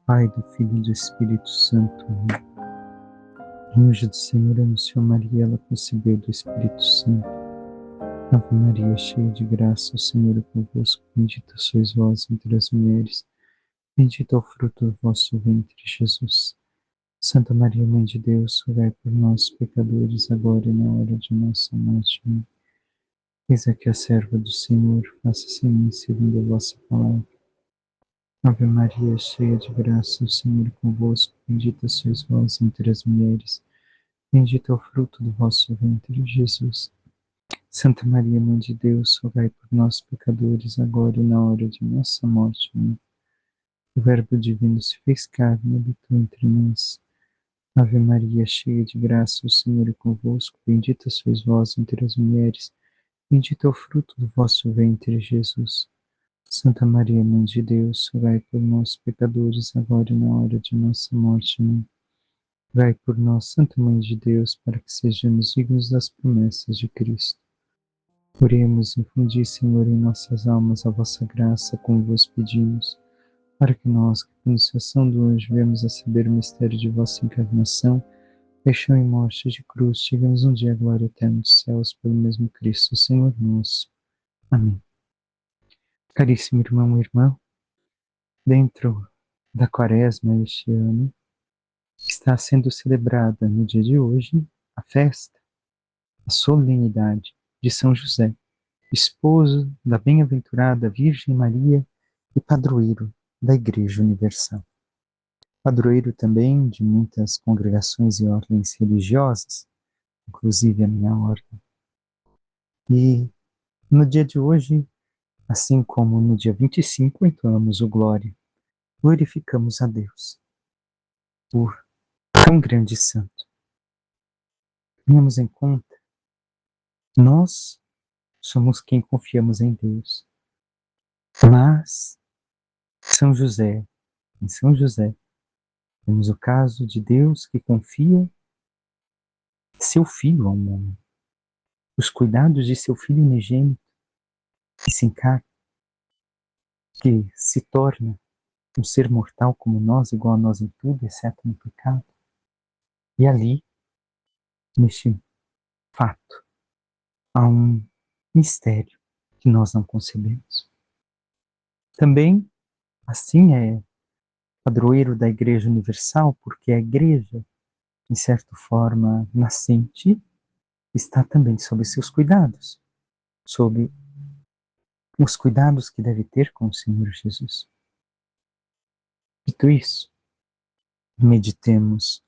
Pai, do Filho e do Espírito Santo. Amém. O anjo do Senhor anunciou Maria, ela concebeu do Espírito Santo. Ave Maria, cheia de graça, o Senhor é convosco. Bendita sois vós entre as mulheres. Bendito é o fruto do vosso ventre, Jesus. Santa Maria, Mãe de Deus, rogai por nós, pecadores, agora e na hora de nossa morte. Amém. Eis aqui a serva do Senhor, faça-se em mim segundo a vossa palavra. Ave Maria, cheia de graça, o Senhor é convosco. Bendita sois vós entre as mulheres. Bendito é o fruto do vosso ventre, Jesus. Santa Maria, Mãe de Deus, rogai por nós, pecadores, agora e na hora de nossa morte. Amém. O Verbo divino se fez carne e habitou entre nós. Ave Maria, cheia de graça, o Senhor é convosco. Bendita sois vós entre as mulheres. Bendito é o fruto do vosso ventre, Jesus. Santa Maria, Mãe de Deus, rogai por nós, pecadores, agora e na hora de nossa morte. Amém. Rogai por nós, Santa Mãe de Deus, para que sejamos dignos das promessas de Cristo. Oremos, infundi, Senhor, em nossas almas a vossa graça, como vos pedimos, para que nós, que com a anunciação do anjo viemos a saber o mistério de vossa encarnação, paixão e morte de cruz, chegamos um dia à glória eterna dos céus, pelo mesmo Cristo, Senhor nosso. Amém. Caríssimo irmão e irmã, dentro da Quaresma este ano, está sendo celebrada no dia de hoje a festa, a solenidade de São José, esposo da bem-aventurada Virgem Maria e padroeiro da Igreja Universal. Padroeiro também de muitas congregações e ordens religiosas, inclusive a minha ordem. E no dia de hoje, assim como no dia 25, entoamos o Glória, glorificamos a Deus por tão grande santo. Tenhamos em conta, nós somos quem confiamos em Deus, mas em São José, temos o caso de Deus que confia seu Filho ao homem, os cuidados de seu Filho unigênito, que se encarna, que se torna um ser mortal como nós, igual a nós em tudo, exceto no pecado. E ali, neste fato, há um mistério que nós não concebemos. Também, assim, é padroeiro da Igreja Universal, porque a Igreja, em certa forma nascente, está também sob seus cuidados, sob os cuidados que deve ter com o Senhor Jesus. Dito isso, meditemos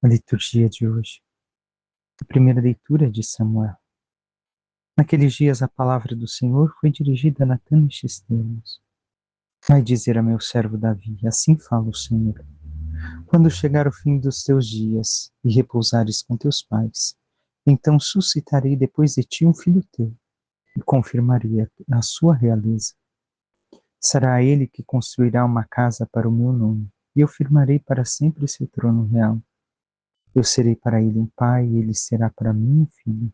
a liturgia de hoje. A primeira leitura de Samuel. Naqueles dias a palavra do Senhor foi dirigida a Natã nestes termos. Vai dizer a meu servo Davi, assim fala o Senhor. Quando chegar o fim dos teus dias e repousares com teus pais, então suscitarei depois de ti um filho teu e confirmarei a sua realeza. Será ele que construirá uma casa para o meu nome, e eu firmarei para sempre seu trono real. Eu serei para ele um pai, e ele será para mim um filho.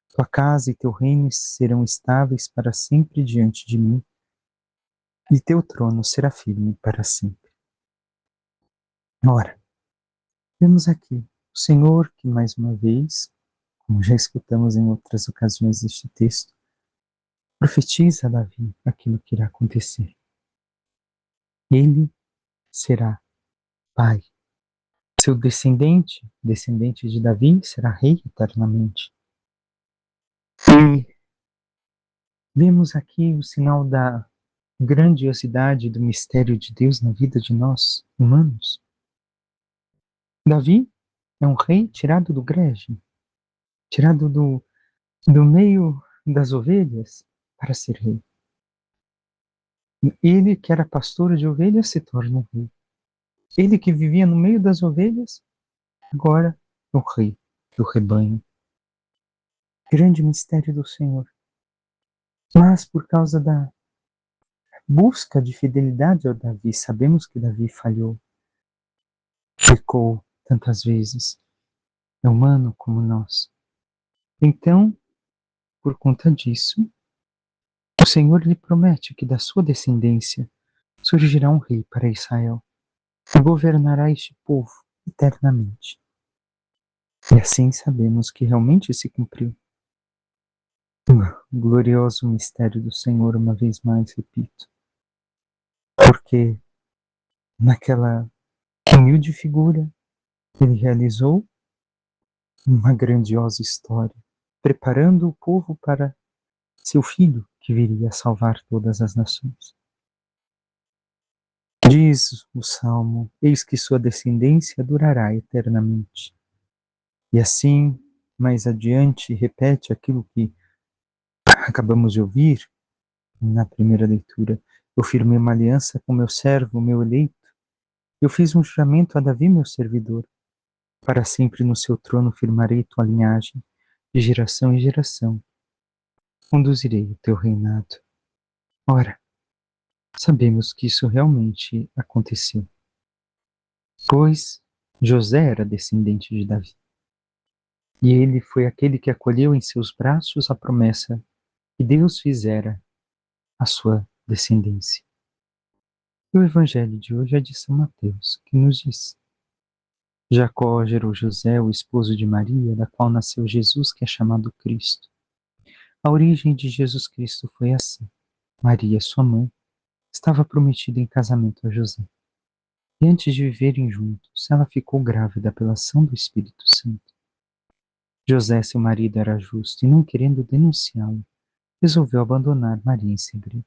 Tua casa e teu reino serão estáveis para sempre diante de mim, e teu trono será firme para sempre. Ora, vemos aqui o Senhor que mais uma vez, como já escutamos em outras ocasiões deste texto, profetiza a Davi aquilo que irá acontecer. Ele será pai. Seu descendente de Davi, será rei eternamente. E vemos aqui o sinal da grandiosidade do mistério de Deus na vida de nós, humanos. Davi é um rei tirado do grege, tirado do meio das ovelhas para ser rei. Ele que era pastor de ovelhas se torna um rei. Ele que vivia no meio das ovelhas, agora é o rei do rebanho. Grande mistério do Senhor. Mas por causa da busca de fidelidade ao Davi, sabemos que Davi falhou, pecou tantas vezes, é humano como nós. Então, por conta disso, o Senhor lhe promete que da sua descendência surgirá um rei para Israel. governará este povo eternamente. E assim sabemos que realmente se cumpriu. O glorioso mistério do Senhor, uma vez mais, repito. Porque naquela humilde figura, ele realizou uma grandiosa história, preparando o povo para seu filho, que viria a salvar todas as nações. Diz o Salmo: eis que sua descendência durará eternamente. E assim, mais adiante, repete aquilo que acabamos de ouvir na primeira leitura. Eu firmei uma aliança com meu servo, meu eleito. Eu fiz um juramento a Davi, meu servidor. Para sempre no seu trono firmarei tua linhagem, de geração em geração. Conduzirei o teu reinado. Ora, sabemos que isso realmente aconteceu, pois José era descendente de Davi. E ele foi aquele que acolheu em seus braços a promessa que Deus fizera à sua descendência. E o evangelho de hoje é de São Mateus, que nos diz: Jacó gerou José, o esposo de Maria, da qual nasceu Jesus, que é chamado Cristo. A origem de Jesus Cristo foi assim. Maria, sua mãe, estava prometida em casamento a José. E antes de viverem juntos, ela ficou grávida pela ação do Espírito Santo. José, seu marido, era justo e, não querendo denunciá-lo, resolveu abandonar Maria em segredo.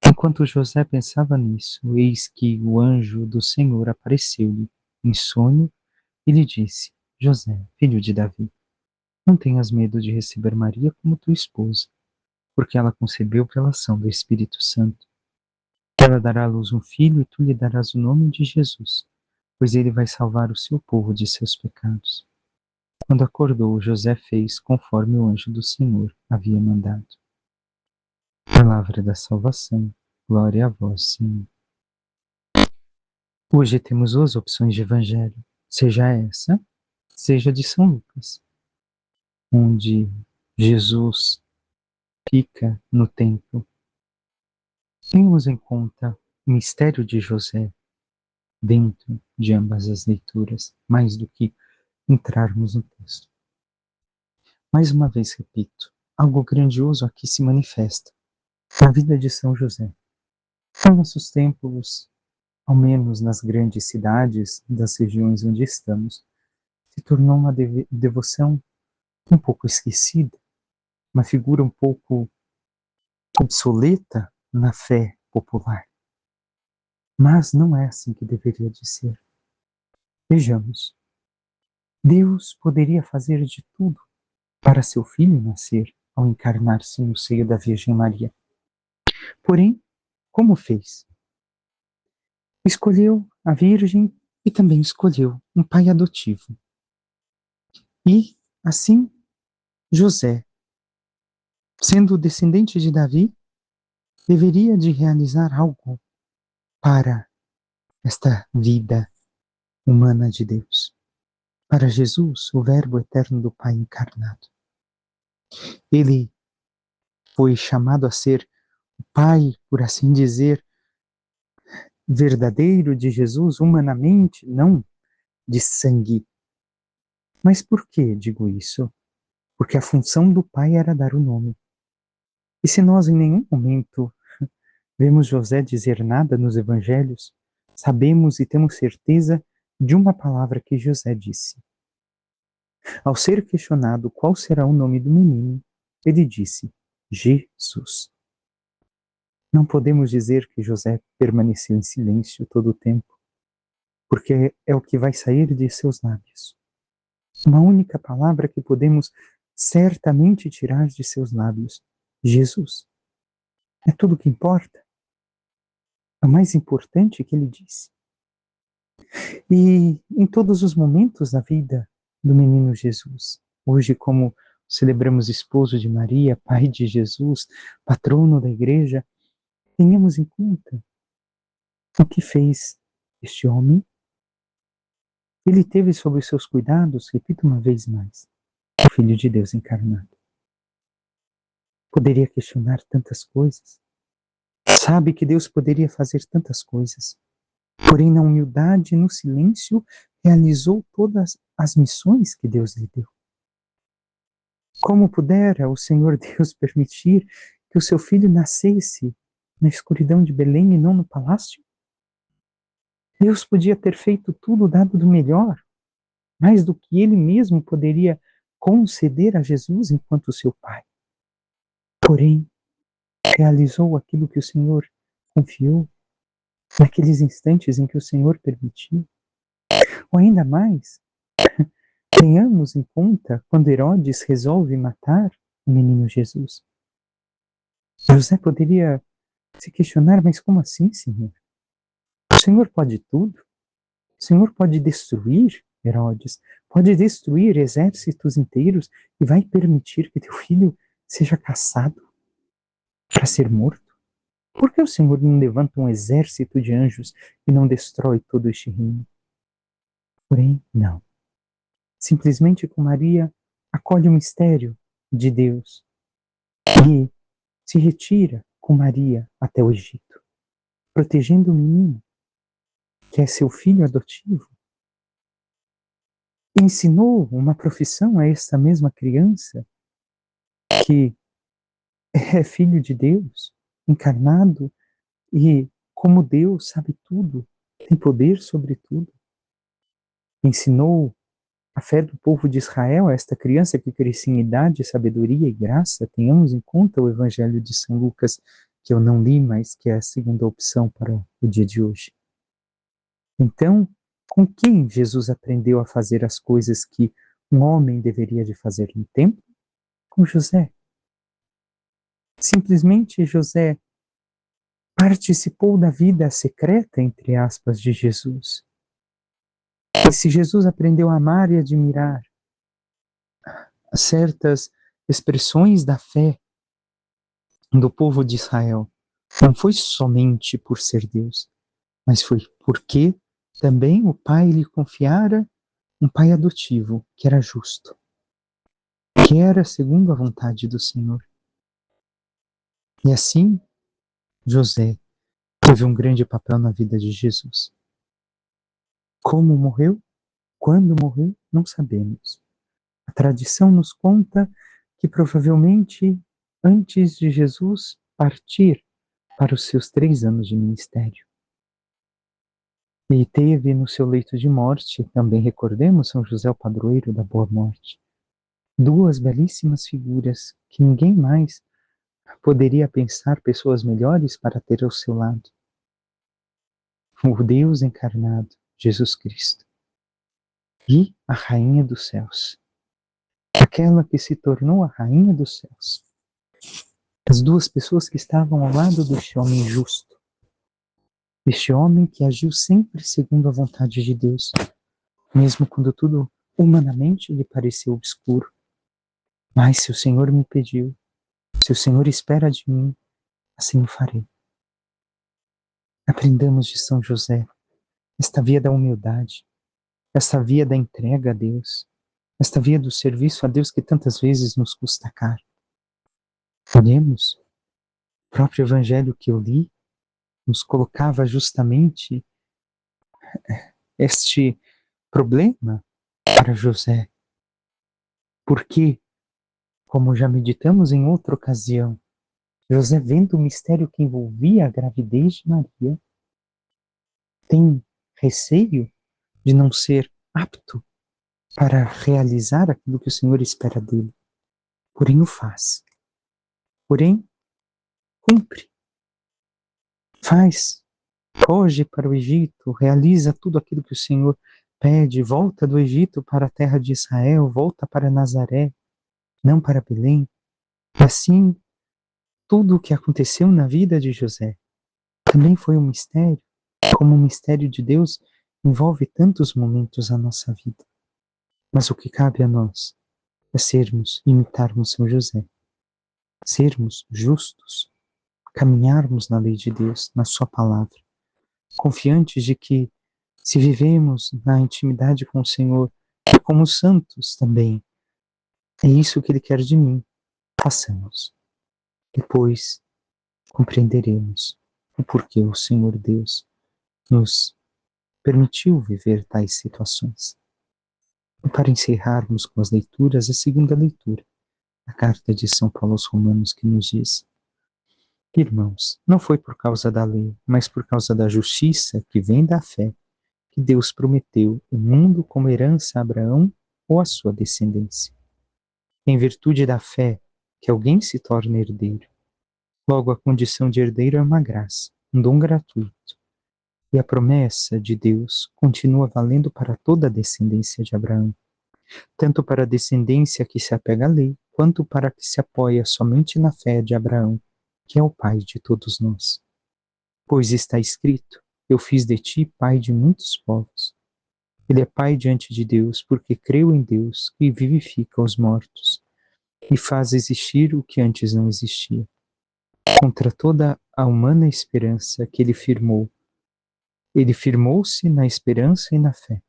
Enquanto José pensava nisso, eis que o anjo do Senhor apareceu-lhe em sonho e lhe disse: José, filho de Davi, não tenhas medo de receber Maria como tua esposa, porque ela concebeu pela ação do Espírito Santo. Ela dará à luz um filho e tu lhe darás o nome de Jesus, pois ele vai salvar o seu povo de seus pecados. Quando acordou, José fez conforme o anjo do Senhor havia mandado. Palavra da salvação. Glória a vós, Senhor. Hoje temos duas opções de evangelho, seja essa, seja de São Lucas, onde Jesus fica no templo. Tenhamos em conta o mistério de José dentro de ambas as leituras, mais do que entrarmos no texto. Mais uma vez repito, algo grandioso aqui se manifesta na vida de São José. Em nossos tempos, ao menos nas grandes cidades das regiões onde estamos, se tornou uma devoção um pouco esquecida, uma figura um pouco obsoleta na fé popular. Mas não é assim que deveria de ser. Vejamos, Deus poderia fazer de tudo para seu filho nascer ao encarnar-se no seio da Virgem Maria. Porém, como fez? Escolheu a Virgem e também escolheu um pai adotivo. E, assim, José, sendo descendente de Davi, deveria de realizar algo para esta vida humana de Deus. Para Jesus, o Verbo eterno do Pai encarnado. Ele foi chamado a ser o Pai, por assim dizer, verdadeiro de Jesus, humanamente, não de sangue. Mas por que digo isso? Porque a função do Pai era dar o nome. E se nós em nenhum momento vemos José dizer nada nos evangelhos, sabemos e temos certeza de uma palavra que José disse. Ao ser questionado qual será o nome do menino, ele disse: Jesus. Não podemos dizer que José permaneceu em silêncio todo o tempo, porque é o que vai sair de seus lábios. Uma única palavra que podemos certamente tirar de seus lábios: Jesus. É tudo o que importa. É o mais importante que ele disse. E em todos os momentos da vida do menino Jesus, hoje, como celebramos esposo de Maria, pai de Jesus, patrono da igreja, tenhamos em conta o que fez este homem. Ele teve sob os seus cuidados, repito uma vez mais, o Filho de Deus encarnado. Poderia questionar tantas coisas. Sabe que Deus poderia fazer tantas coisas. Porém, na humildade e no silêncio, realizou todas as missões que Deus lhe deu. Como pudera o Senhor Deus permitir que o seu filho nascesse na escuridão de Belém e não no palácio? Deus podia ter feito tudo dado do melhor, mais do que ele mesmo poderia conceder a Jesus enquanto seu pai. Porém, realizou aquilo que o Senhor confiou, naqueles instantes em que o Senhor permitiu. Ou ainda mais, tenhamos em conta quando Herodes resolve matar o menino Jesus. José poderia se questionar, mas como assim, Senhor? O Senhor pode tudo? O Senhor pode destruir Herodes, pode destruir exércitos inteiros e vai permitir que teu filho seja caçado para ser morto? Por que o Senhor não levanta um exército de anjos e não destrói todo este reino? Porém, não. Simplesmente com Maria acolhe o mistério de Deus e se retira com Maria até o Egito, protegendo o menino, que é seu filho adotivo. Ensinou uma profissão a esta mesma criança, que é filho de Deus, encarnado, e como Deus sabe tudo, tem poder sobre tudo. Ensinou a fé do povo de Israel a esta criança que crescia em idade, sabedoria e graça. Tenhamos em conta o Evangelho de São Lucas, que eu não li, mas que é a segunda opção para o dia de hoje. Então, com quem Jesus aprendeu a fazer as coisas que um homem deveria de fazer no templo? Com José. Simplesmente José participou da vida secreta, entre aspas, de Jesus. E se Jesus aprendeu a amar e admirar certas expressões da fé do povo de Israel, não foi somente por ser Deus, mas foi porque também o Pai lhe confiara um pai adotivo, que era justo, que era segundo a vontade do Senhor. E assim, José teve um grande papel na vida de Jesus. Como morreu? Quando morreu? Não sabemos. A tradição nos conta que provavelmente antes de Jesus partir para os seus 3 anos de ministério. E teve no seu leito de morte, também recordemos São José o padroeiro da Boa Morte, 2 belíssimas figuras que ninguém mais poderia pensar pessoas melhores para ter ao seu lado. O Deus encarnado, Jesus Cristo, e a Rainha dos Céus, aquela que se tornou a Rainha dos Céus. As 2 pessoas que estavam ao lado deste homem justo, este homem que agiu sempre segundo a vontade de Deus, mesmo quando tudo humanamente lhe pareceu obscuro. Mas se o Senhor me pediu, se o Senhor espera de mim, assim o farei. Aprendamos de São José esta via da humildade, esta via da entrega a Deus, esta via do serviço a Deus que tantas vezes nos custa caro. Olhemos, o próprio evangelho que eu li nos colocava justamente este problema para José. Porque, como já meditamos em outra ocasião, José, vendo o mistério que envolvia a gravidez de Maria, tem receio de não ser apto para realizar aquilo que o Senhor espera dele. Porém, o faz. Porém, cumpre. Faz. Foge para o Egito, realiza tudo aquilo que o Senhor pede, volta do Egito para a terra de Israel, volta para Nazaré, não para Belém. E assim, tudo o que aconteceu na vida de José também foi um mistério, como o mistério de Deus envolve tantos momentos na nossa vida. Mas o que cabe a nós é sermos, imitarmos São José, sermos justos, caminharmos na lei de Deus, na sua palavra, confiantes de que se vivemos na intimidade com o Senhor, como santos também, é isso que Ele quer de mim, façamos. Depois compreenderemos o porquê o Senhor Deus nos permitiu viver tais situações. E para encerrarmos com as leituras, a segunda leitura, a carta de São Paulo aos Romanos, que nos diz: Irmãos, não foi por causa da lei, mas por causa da justiça que vem da fé, que Deus prometeu o mundo como herança a Abraão ou a sua descendência. Em virtude da fé, que alguém se torna herdeiro. Logo, a condição de herdeiro é uma graça, um dom gratuito. E a promessa de Deus continua valendo para toda a descendência de Abraão, tanto para a descendência que se apega à lei, quanto para a que se apoia somente na fé de Abraão, que é o pai de todos nós. Pois está escrito: Eu fiz de ti pai de muitos povos. Ele é pai diante de Deus, porque creu em Deus, que vivifica os mortos, e faz existir o que antes não existia. Contra toda a humana esperança que ele firmou-se na esperança e na fé.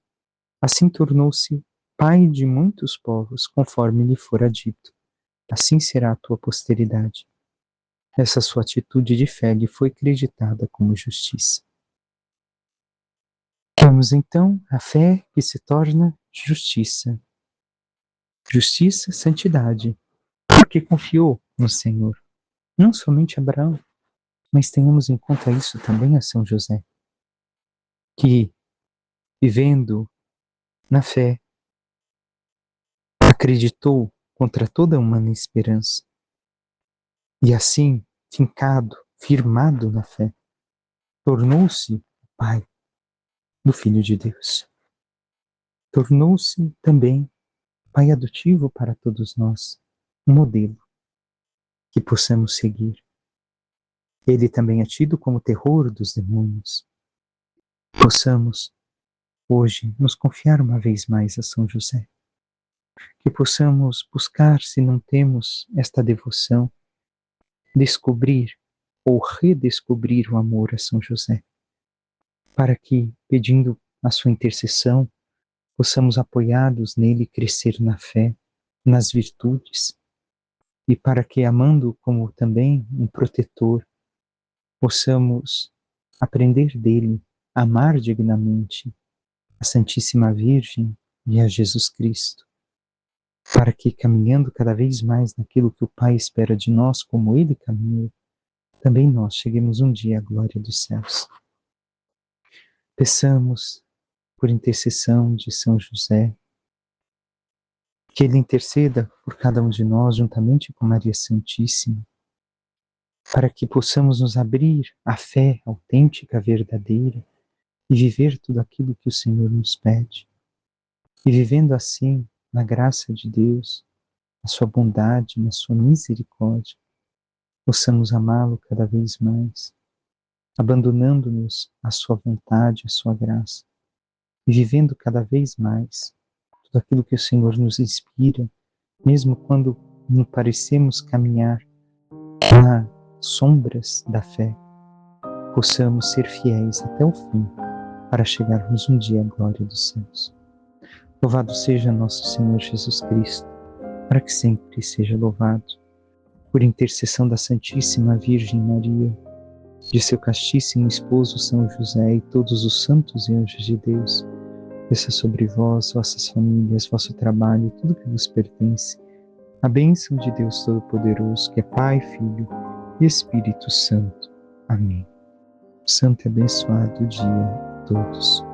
Assim tornou-se pai de muitos povos, conforme lhe fora dito. Assim será a tua posteridade. Essa sua atitude de fé lhe foi creditada como justiça. Vamos então à fé que se torna justiça. Justiça, santidade, porque confiou no Senhor. Não somente Abraão, mas tenhamos em conta isso também a São José, que, vivendo na fé, acreditou contra toda humana esperança, e assim, fincado, firmado na fé, tornou-se o pai do Filho de Deus. Tornou-se também pai adotivo para todos nós, um modelo que possamos seguir. Ele também é tido como terror dos demônios. Possamos, hoje, nos confiar uma vez mais a São José. Que possamos buscar, se não temos esta devoção, descobrir ou redescobrir o amor a São José, para que, pedindo a sua intercessão, possamos apoiados nele crescer na fé, nas virtudes, e para que, amando como também um protetor, possamos aprender dele a amar dignamente a Santíssima Virgem e a Jesus Cristo, para que, caminhando cada vez mais naquilo que o Pai espera de nós, como ele caminhou, também nós cheguemos um dia à glória dos céus. Peçamos, por intercessão de São José, que ele interceda por cada um de nós, juntamente com Maria Santíssima, para que possamos nos abrir à fé autêntica, verdadeira, e viver tudo aquilo que o Senhor nos pede. E vivendo assim, na graça de Deus, na sua bondade, na sua misericórdia, possamos amá-lo cada vez mais, abandonando-nos à sua vontade, à sua graça, e vivendo cada vez mais tudo aquilo que o Senhor nos inspira, mesmo quando não parecemos caminhar nas sombras da fé, possamos ser fiéis até o fim, para chegarmos um dia à glória dos céus. Louvado seja nosso Senhor Jesus Cristo, para que sempre seja louvado. Por intercessão da Santíssima Virgem Maria, de seu castíssimo esposo São José e todos os santos e anjos de Deus, desça sobre vós, vossas famílias, vosso trabalho e tudo que vos pertence, a bênção de Deus Todo-Poderoso, que é Pai, Filho e Espírito Santo. Amém. Santo e abençoado dia a todos.